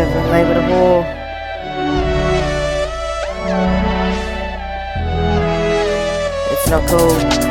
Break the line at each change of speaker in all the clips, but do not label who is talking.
you ever labeled a whore? It's not cool.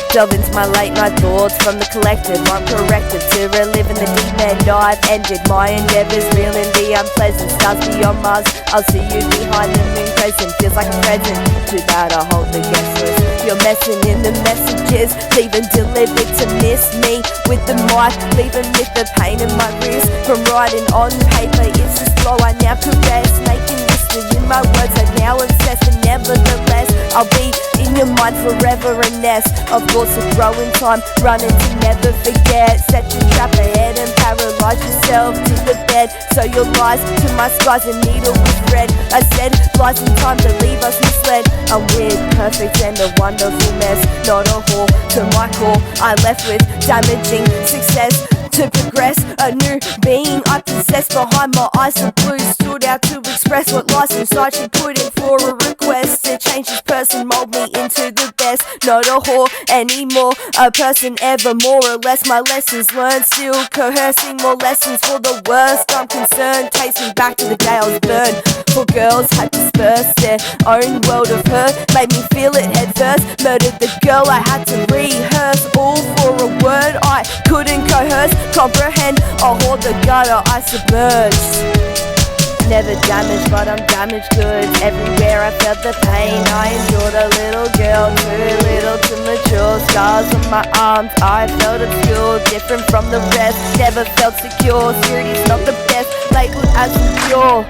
Delve into my late night thoughts from the collective. I'm corrected to relive in the deep end. I've ended my endeavors, reeling the unpleasant. Stars beyond Mars, I'll see you behind the moon crescent. Feels like a present, too bad I hold the guest list. You're messing in the messages, leaving delivered to miss me. With the mic, leaving with the pain in my wrist. From writing on paper, it's a flow I now caress. Making history in my words, I now obsess. But nevertheless, I'll be in your mind forever and nest. Of course, a growing time, running to never forget. Set your trap ahead and paralyze yourself to the bed. So your lies to my skies, a needle with thread. I said lies in time to leave us misled. I'm weird, perfect and a wonderful mess. Not a whore to my core, I left with damaging success. To progress, a new being I possess. Behind my eyes the blue stood out to express what lies inside. She put in for a request to change this person, mold me into the best. Not a whore anymore, a person ever more or less. My lessons learned, still coercing more lessons for the worst. I'm concerned, takes me back to the day I was burned. For girls had dispersed their own world of hurt, made me feel it head first. Murdered the girl I had to rehearse, all for a word I couldn't coerce. Comprehend, a whore the gutter I submerged. Never damaged, but I'm damaged goods. Everywhere I felt the pain I endured. A little girl, too little to mature. Scars on my arms, I felt obscure. Different from the rest, never felt secure. Security's not the best, labeled as impure.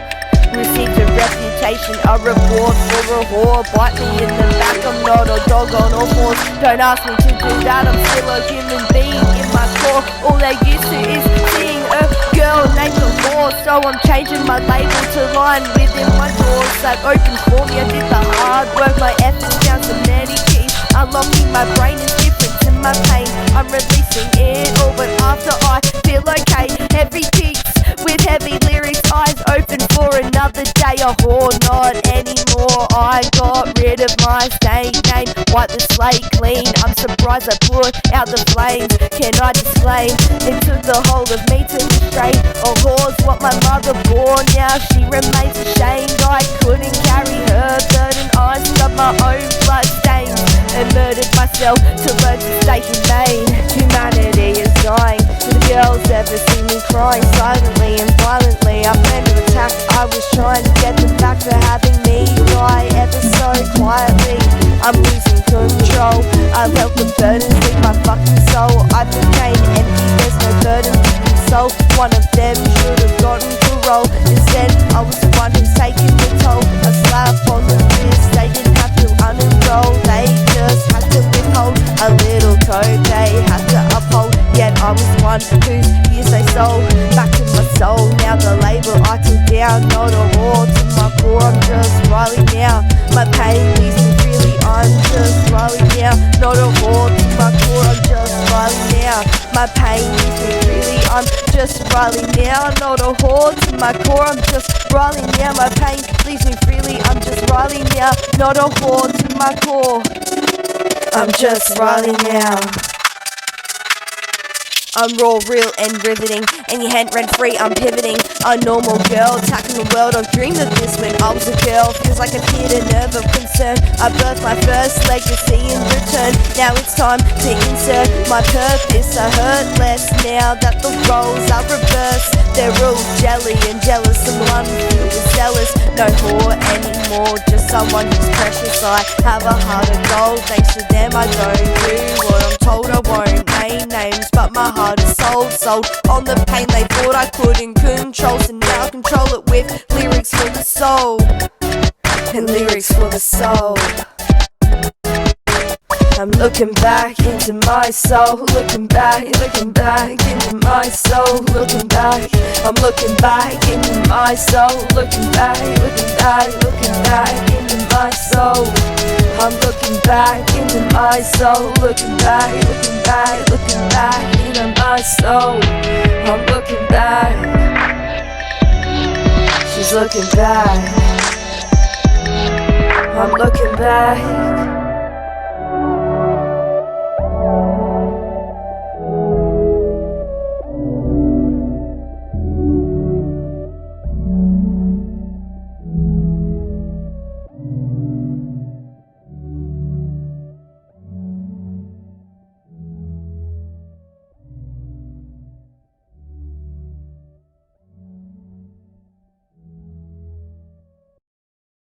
Received a reputation, a reward for a whore. Bite me in the back, I'm not a dog on all fours. Don't ask me to do that, I'm still a human being in my core. All they used to is seeing a girl named a whore. So I'm changing my label to line within my doors that open for me. I did the hard work, my efforts down to many keys. Unlocking my brain is different to my pain. I'm releasing it all, but after I feel okay. Heavy peaks with heavy lyrics, eyes open for another day. A whore, not anymore. I got rid of my stain name, wipe the slate clean. I'm surprised I put out the flames. Can I disclaim? It took the whole of me to restrain. A whore's what my mother bore. Now she remains ashamed. I couldn't carry her burden. I stubbed my own blood stains and murdered myself to learn to stay humane. Humanity is dying. Do the girls ever see me crying silently and violently? I planned to attack. I was trying to get them back for having me die ever so quietly. I'm losing control. I felt the burdens leave my fucking soul. I became empty. There's no burden to console. One of them should have gotten parole. Instead, I was the one who's taking the toll. A slap on the wrist. They didn't have to unenroll. They just had to withhold a little code they had to uphold. Yet I was one whose years they sold back to my soul. Now the label I took down, not a whore to my core. I'm just Riley now. My pain leaves me freely. I'm just Riley now. Not a whore to my core. I'm just Riley now. My pain leaves me freely. I'm just Riley now. Not a whore to my core. I'm just Riley now. My pain leaves me freely. I'm just Riley now. Not a whore to my core. I'm just Riley now. I'm raw, real and riveting, and your hand rent free, I'm pivoting. A normal girl, attacking the world. I've dreamed of this when I was a girl. Feels like I've hit a nerve of concern. I birthed my first legacy in return. Now it's time to insert my purpose. I hurt less now that the roles are reversed. They're all jelly and jealous, someone who is zealous. No whore anymore, just someone who's precious. I have a heart of gold, thanks to them I don't do what I'm told. I won't name names, but my heart is sold on the pain they thought I couldn't control. So now I control it with lyrics for the soul, and lyrics for the soul. I'm looking back into my soul, looking back into my soul, looking back. I'm looking back into my soul, looking back into my soul. I'm looking back into my soul, looking back into my soul. I'm looking back. She's looking back. I'm looking back.